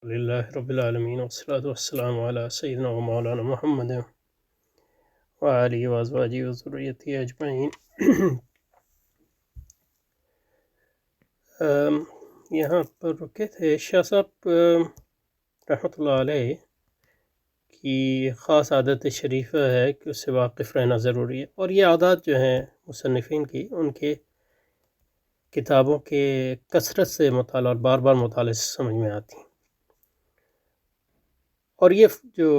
للہ رب العالمین والصلاة والسلام علی سیدنا و مولانا محمد وآلہ وازواجہ وذریتہ اجمعین۔ یہاں پر رکے تھے، شاہ صاحب رحمۃ اللہ علیہ کی خاص عادت شریفہ ہے کہ اس سے واقف رہنا ضروری ہے، اور یہ عادات جو ہیں مصنفین کی، ان کے کتابوں کے کثرت سے مطالعہ اور بار بار مطالعے سے سمجھ میں آتی ہیں۔ اور یہ جو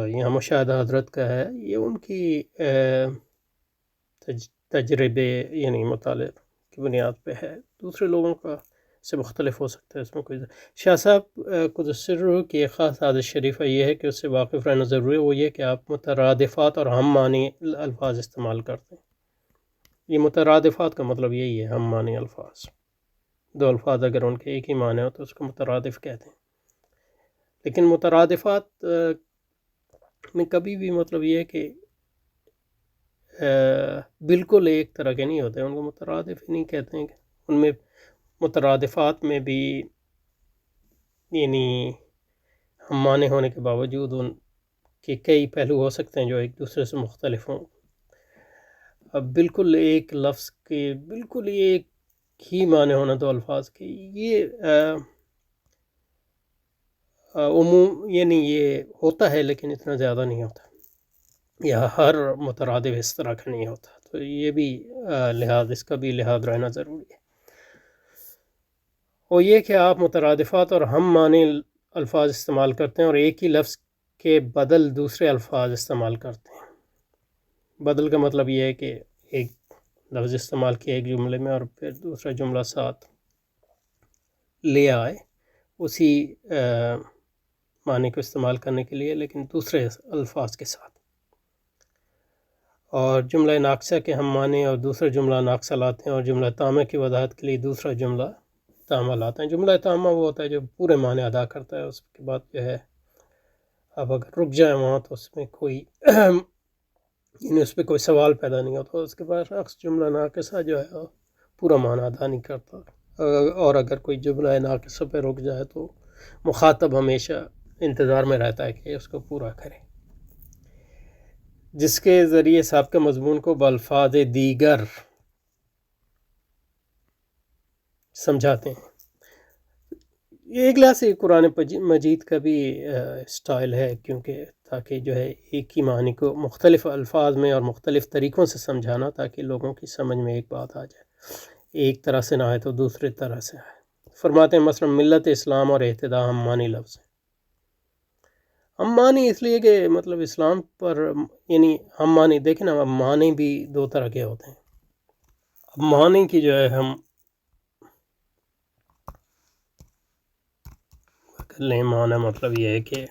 یہاں مشاہدہ حضرت کا ہے، یہ ان کی تجربے یعنی مطالعے کی بنیاد پہ ہے، دوسرے لوگوں کا سے مختلف ہو سکتا ہے، اس میں کوئی شاہ صاحب قدس سرہ کی ایک خاص عادت شریفہ یہ ہے کہ اس سے واقف رہنا ضروری ہے، وہ یہ کہ آپ مترادفات اور ہم معنی الفاظ استعمال کرتے ہیں۔ یہ مترادفات کا مطلب یہی ہے، ہم معنی الفاظ، دو الفاظ اگر ان کے ایک ہی معنی ہو تو اس کو مترادف کہتے ہیں۔ لیکن مترادفات میں کبھی بھی مطلب یہ ہے کہ بالکل ایک طرح کے نہیں ہوتے، ان کو مترادف ہی نہیں کہتے ہیں۔ کہ ان میں مترادفات میں بھی یعنی ہم معنی ہونے کے باوجود ان کے کئی پہلو ہو سکتے ہیں جو ایک دوسرے سے مختلف ہوں۔ اب بالکل ایک لفظ کے بالکل ایک ہی معنی ہونا دو الفاظ کے، یہ عموم یعنی یہ ہوتا ہے لیکن اتنا زیادہ نہیں ہوتا، یا ہر مترادف اس طرح کا نہیں ہوتا، تو یہ بھی اس کا بھی لحاظ رہنا ضروری ہے۔ وہ یہ کہ آپ مترادفات اور ہم معنی الفاظ استعمال کرتے ہیں اور ایک ہی لفظ کے بدل دوسرے الفاظ استعمال کرتے ہیں۔ بدل کا مطلب یہ ہے کہ ایک لفظ استعمال کیا ایک جملے میں اور پھر دوسرا جملہ ساتھ لے آئے اسی معنی کو استعمال کرنے کے لیے، لیکن دوسرے الفاظ کے ساتھ۔ اور جملہ ناقصہ کے ہم معنی اور دوسرا جملہ ناقصہ لاتے ہیں، اور جملہ تامہ کی وضاحت کے لیے دوسرا جملہ تامہ لاتے ہیں۔ جملہ تامہ وہ ہوتا ہے جو پورے معنی ادا کرتا ہے، اس کے بعد جو ہے اب اگر رک جائیں وہاں تو اس میں کوئی یعنی اس پہ کوئی سوال پیدا نہیں ہوتا، اس کے بعد عکس جملہ ناقصہ جو ہے پورا معنی ادا نہیں کرتا، اور اگر کوئی جملہ ناقصہ پہ رک جائے تو مخاطب ہمیشہ انتظار میں رہتا ہے کہ اس کو پورا کرے، جس کے ذریعے سابقہ مضمون کو بالفاظ دیگر سمجھاتے ہیں۔ یہ ایک لحاظ سے قرآن مجید کا بھی اسٹائل ہے، کیونکہ تاکہ جو ہے ایک ہی معنی کو مختلف الفاظ میں اور مختلف طریقوں سے سمجھانا، تاکہ لوگوں کی سمجھ میں ایک بات آ جائے، ایک طرح سے نہ آئے تو دوسرے طرح سے آئے۔ فرماتے ہیں مثلا ملت اسلام اور اہتداء ہم معنی لفظ ہیں۔ ہم معنی اس لیے کہ مطلب اسلام پر یعنی ہم معنی دیکھیں نا، اب معنی بھی دو طرح کے ہوتے ہیں۔ اب معنی کی جو ہے ہم لیں معنی مطلب یہ ہے کہ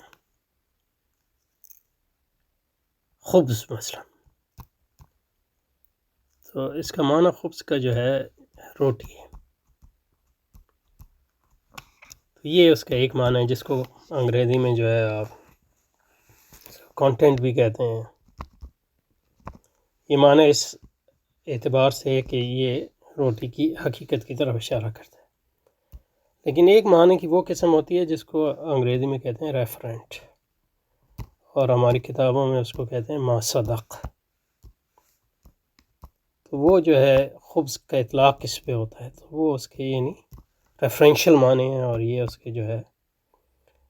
خبز مثلا، تو اس کا معنی خبز کا جو ہے روٹی ہے، تو یہ اس کا ایک معنی ہے، جس کو انگریزی میں جو ہے آپ کانٹینٹ بھی کہتے ہیں۔ یہ معنی اس اعتبار سے ہے کہ یہ روٹی کی حقیقت کی طرف اشارہ کرتا ہے۔ لیکن ایک معنی کی وہ قسم ہوتی ہے جس کو انگریزی میں کہتے ہیں ریفرنٹ، اور ہماری کتابوں میں اس کو کہتے ہیں ما صدق۔ تو وہ جو ہے خبز کا اطلاق کس پہ ہوتا ہے، تو وہ اس کے یعنی ریفرنشل معنی ہیں، اور یہ اس کے جو ہے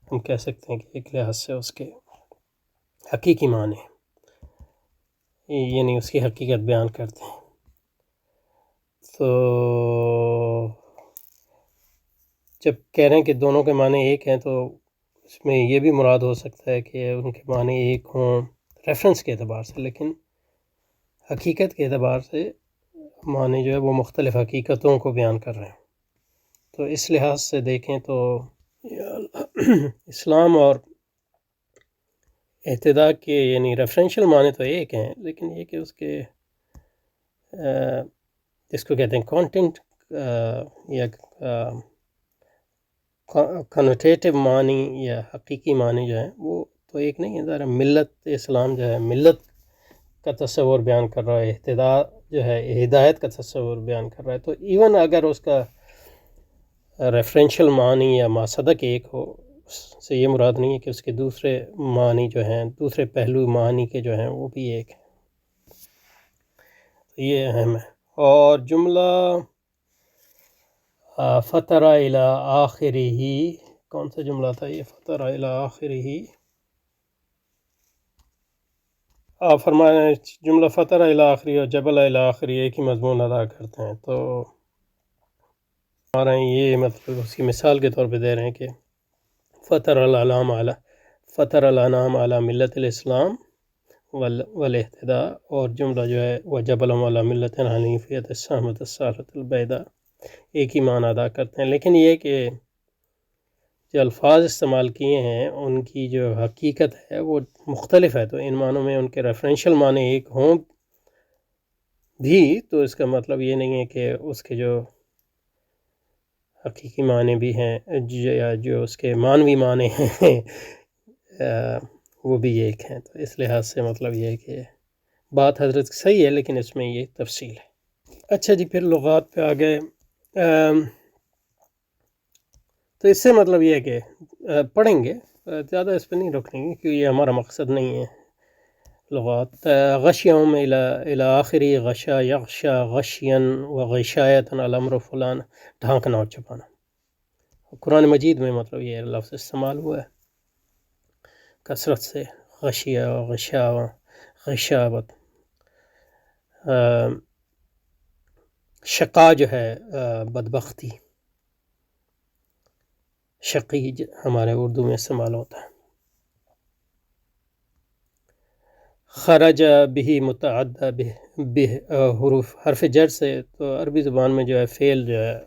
ہم کہہ سکتے ہیں کہ ایک لحاظ سے اس کے حقیقی معنی ہیں، یعنی اس کی حقیقت بیان کرتے ہیں۔ تو جب کہہ رہے ہیں کہ دونوں کے معنی ایک ہیں، تو اس میں یہ بھی مراد ہو سکتا ہے کہ ان کے معنی ایک ہوں ریفرنس کے اعتبار سے، لیکن حقیقت کے اعتبار سے معنی جو ہے وہ مختلف حقیقتوں کو بیان کر رہے ہیں۔ تو اس لحاظ سے دیکھیں تو اسلام اور اہتداء کے یعنی ریفرنشل معنی تو ایک ہیں، لیکن یہ کہ اس کے جس کو کہتے ہیں کانٹینٹ یا کنوٹیٹیو معنی یا حقیقی معنی جو ہیں وہ تو ایک نہیں ہے۔ ذرا ملت اسلام جو ہے ملت کا تصور بیان کر رہا ہے، اہتداء جو ہے ہدایت کا تصور بیان کر رہا ہے، تو ایون اگر اس کا ریفرنشل معنی یا ما صدق ایک ہو، اس سے یہ مراد نہیں ہے کہ اس کے دوسرے معنی جو ہیں، دوسرے پہلو معنی کے جو ہیں وہ بھی ایک ہیں، یہ اہم ہے۔ اور جملہ فطر الی آخرہ، کون سا جملہ تھا یہ؟ فطر الی آخرہ، آپ فرمائیں جملہ فطر الی آخرہ اور جبل الی آخرہ ایک ہی مضمون ادا کرتے ہیں، تو ہمارا یہ مطلب اس کی مثال کے طور پہ دے رہے ہیں کہ فطر الانام علی ملت الاسلام والاہتداء، اور جملہ جو ہے وجبل علی ملت حنیفیت السامۃ الصالحۃ البیضاء ایک ہی معنی ادا کرتے ہیں، لیکن یہ کہ جو الفاظ استعمال کیے ہیں ان کی جو حقیقت ہے وہ مختلف ہے، تو ان معنوں میں ان کے ریفرنشل معنی ایک ہوں بھی تو اس کا مطلب یہ نہیں ہے کہ اس کے جو حقیقی معنی بھی ہیں یا جو اس کے معنوی معنی ہیں وہ بھی ایک ہیں، تو اس لحاظ سے مطلب یہ ہے کہ بات حضرت صحیح ہے، لیکن اس میں یہ تفصیل ہے۔ اچھا جی، پھر لغات پہ آ گئے، تو اس سے مطلب یہ ہے کہ پڑھیں گے، زیادہ اس پہ نہیں رکھیں گے کیونکہ یہ ہمارا مقصد نہیں ہے لغات۔ غشیہم الی آخری، غشا یغشا غشین وغشایتن الامر فلان، ڈھانکنا اور چھپانا۔ قرآن مجید میں مطلب یہ لفظ استعمال ہوا ہے کثرت سے، غشیہ غشاوہ غشاوت۔ شقا جو ہے بدبختی، شقی ہمارے اردو میں استعمال ہوتا ہے۔ خرج بھی متعدی بہ حروف حرف جر سے، تو عربی زبان میں جو ہے فعل جو ہے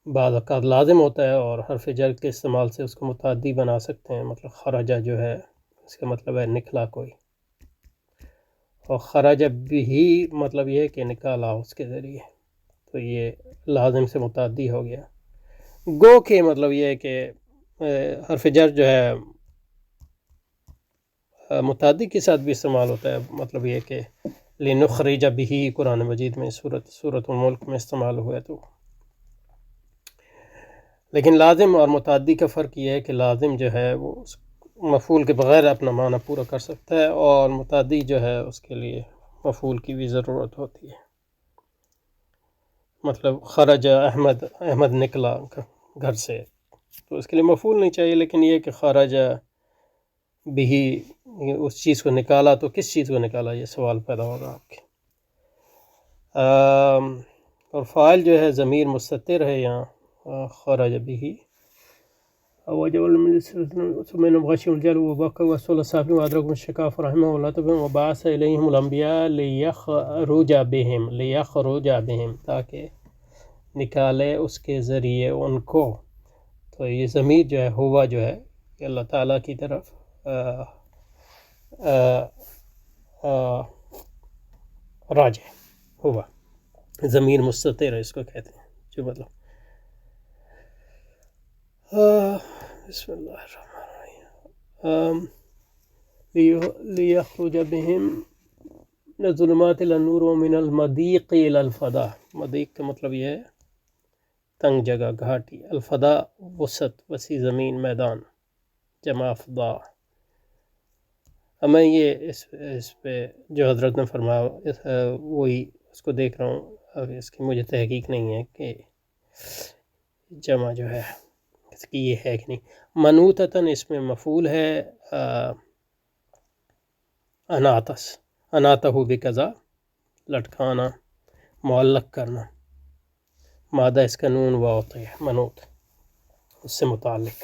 بعض اوقات لازم ہوتا ہے اور حرف جر کے استعمال سے اس کو متعدی بنا سکتے ہیں، مطلب خرجہ جو ہے اس کا مطلب ہے نکلا کوئی، اور خرج بھی مطلب یہ ہے کہ نکالا اس کے ذریعے، تو یہ لازم سے متعدی ہو گیا۔ گو کے مطلب یہ ہے کہ حرف جر جو ہے متعدی کے ساتھ بھی استعمال ہوتا ہے، مطلب یہ کہ لنخرج بھی قرآن مجید میں سورۃ الملک میں استعمال ہوا ہے، تو لیکن لازم اور متعدی کا فرق یہ ہے کہ لازم جو ہے وہ مفعول کے بغیر اپنا معنی پورا کر سکتا ہے، اور متعدی جو ہے اس کے لیے مفعول کی بھی ضرورت ہوتی ہے۔ مطلب خرج احمد نکلا گھر سے، تو اس کے لیے مفعول نہیں چاہیے، لیکن یہ کہ خرج بھی اس چیز کو نکالا، تو کس چیز کو نکالا یہ سوال پیدا ہوگا آپ کے۔ اور فاعل جو ہے ضمیر مستتر ہے یہاں، خرج بھی وجب من غش الجل وبك وصل الصافي وادرك الشكاف رحمه الله تبارك وبعث اليهم الانبياء ليخرج بهم تاکہ نکالے اس کے ذریعے ان کو، تو یہ ضمیر جو ہے ہوا جو ہے کہ اللہ تعالیٰ کی طرف راجع ہوا، ضمیر مستتر ہے اس کو کہتے ہیں، جو مطلب بسم اللہ الرحمن الرحیم لیخرج بہم من الظلمات الی النور ومن المضیق الی الفضاء۔ مضیق کا مطلب یہ ہے تنگ جگہ، گھاٹی، الفضاء وسعت، وسیع زمین، میدان، جمع فضاء۔ اب میں یہ اس پہ جو حضرت نے فرمایا وہی اس کو دیکھ رہا ہوں، اب اس کی مجھے تحقیق نہیں ہے کہ جمع جو ہے اس کی یہ ہے کہ نہیں۔ منوطتاً اس میں مفعول ہے اناتس، اناتہ بکذا، لٹکانا، معلق کرنا، مادہ اس کا نون واؤ ہے، منوط اس سے متعلق۔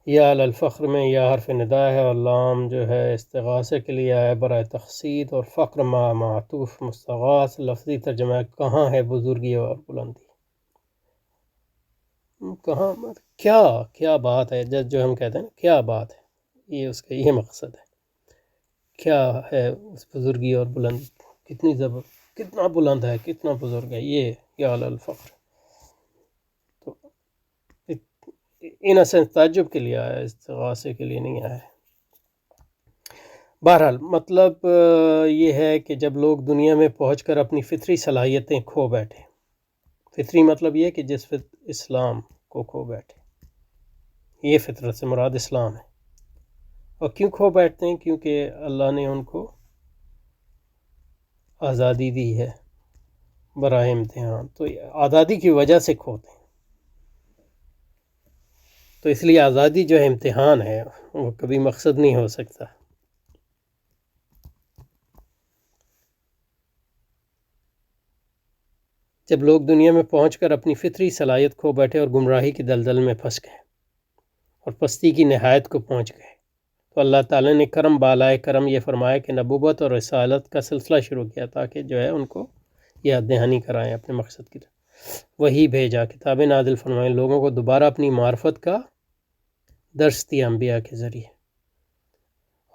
یا علی الفخر میں یا حرف ندا ہے، اور لام جو ہے استغاثے کے لیے آیا برائے تخصیص، اور فقر معطوف مستغاث، لفظی ترجمہ ہے کہاں ہے بزرگی اور بلندی، کہاں کیا بات ہے، جو ہم کہتے ہیں نا کیا بات ہے، یہ اس کا یہ مقصد ہے، کیا ہے اس بزرگی اور بلندی، کتنی کتنا بلند ہے، کتنا بزرگ ہے، یہ یا علی الفخر، تو ان سینس تعجب کے لیے آیا، استغاثے کے لیے نہیں آیا ہے۔ بہرحال مطلب یہ ہے کہ جب لوگ دنیا میں پہنچ کر اپنی فطری صلاحیتیں کھو بیٹھے، فطری مطلب یہ کہ جس اسلام کو کھو بیٹھے، یہ فطرت سے مراد اسلام ہے۔ اور کیوں کھو بیٹھتے ہیں؟ کیونکہ اللہ نے ان کو آزادی دی ہے برائے امتحان، تو آزادی کی وجہ سے کھوتے ہیں۔ تو اس لیے آزادی جو ہے امتحان ہے، وہ کبھی مقصد نہیں ہو سکتا۔ جب لوگ دنیا میں پہنچ کر اپنی فطری صلاحیت کھو بیٹھے اور گمراہی کی دلدل میں پھنس گئے اور پستی کی نہایت کو پہنچ گئے، تو اللہ تعالیٰ نے کرم بالائے کرم یہ فرمایا کہ نبوت اور رسالت کا سلسلہ شروع کیا تاکہ جو ہے ان کو یاد دہانی کرائیں اپنے مقصد کی طرف۔ وہی بھیجا، کتابیں نازل فرمائیں، لوگوں کو دوبارہ اپنی معرفت کا درس دیا انبیاء کے ذریعے،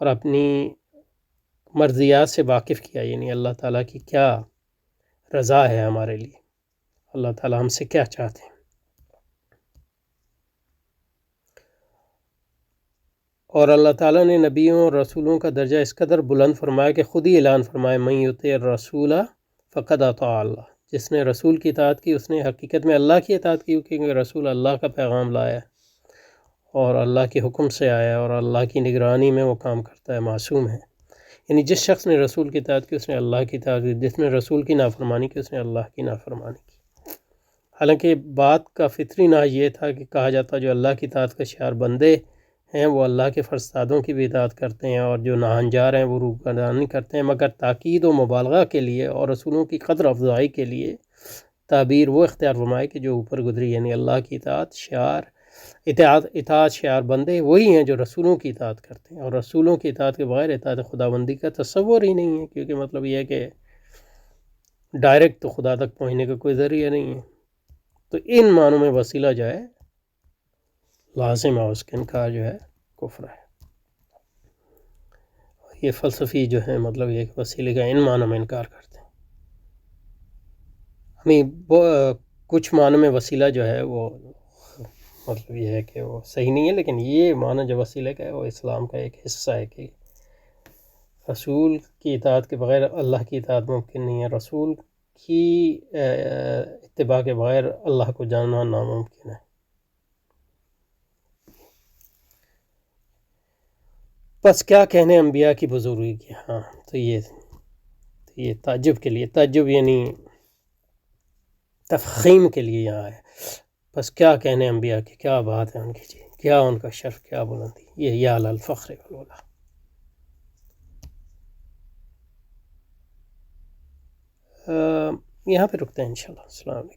اور اپنی مرضیات سے واقف کیا، یعنی اللہ تعالیٰ کی کیا رضا ہے ہمارے لیے، اللہ تعالیٰ ہم سے کیا چاہتے ہیں۔ اور اللہ تعالیٰ نے نبیوں اور رسولوں کا درجہ اس قدر بلند فرمایا کہ خود ہی اعلان فرمائے، من یطع الرسول فقد اطاع اللہ، جس نے رسول کی اطاعت کی اس نے حقیقت میں اللہ کی اطاعت کی، کیونکہ رسول اللہ کا پیغام لایا ہے اور اللہ کے حکم سے آیا ہے اور اللہ کی نگرانی میں وہ کام کرتا ہے، معصوم ہے۔ یعنی جس شخص نے رسول کی اطاعت کی اس نے اللہ کی اطاعت کی، جس نے رسول کی نافرمانی کی اس نے اللہ کی نافرمانی کی۔ حالانکہ بات کا فطری نہ یہ تھا کہ کہا جاتا جو اللہ کی اطاعت کا شعار بندے ہیں وہ اللہ کے فرستادوں کی بھی اطاعت کرتے ہیں، اور جو ناہنجار ہیں وہ روگردانی کرتے ہیں، مگر تاکید و مبالغہ کے لیے اور رسولوں کی قدر افزائی کے لیے تعبیر وہ اختیار فرمائے کہ جو اوپر گزری، یعنی اللہ کی اطاعت شعار بندے وہی ہیں جو رسولوں کی اطاعت کرتے ہیں، اور رسولوں کی اطاعت کے بغیر اطاعت خداوندی کا تصور ہی نہیں ہے، کیونکہ مطلب یہ ہے کہ ڈائریکٹ تو خدا تک پہنچنے کا کوئی ذریعہ نہیں ہے۔ تو ان معنوں میں وسیلہ جو ہے لازم ہے، اس کا انکار جو ہے کفر ہے۔ یہ فلسفی جو ہے مطلب یہ کہ وسیلے کا ان معنوں میں انکار کرتے ہیں۔ ہمیں کچھ معنوں میں وسیلہ جو ہے وہ مطلب یہ ہے کہ وہ صحیح نہیں ہے، لیکن یہ معنی جو وسیلے کا ہے وہ اسلام کا ایک حصہ ہے کہ رسول کی اطاعت کے بغیر اللہ کی اطاعت ممکن نہیں ہے، رسول کی اتباع کے بغیر اللہ کو جاننا ناممکن ہے۔ بس کیا کہنے انبیاء کی بزرگی کی، ہاں تو یہ تعجب کے لیے، تعجب یعنی تفخیم کے لیے یہاں ہے۔ بس کیا کہنے انبیاء کی، کیا بات ہے ان کی، جی کیا ان کا شرف، کیا بلندی، یہ یا الفخر والولا۔ یہاں پہ رکتے ہیں انشاءاللہ۔ السلام علیکم۔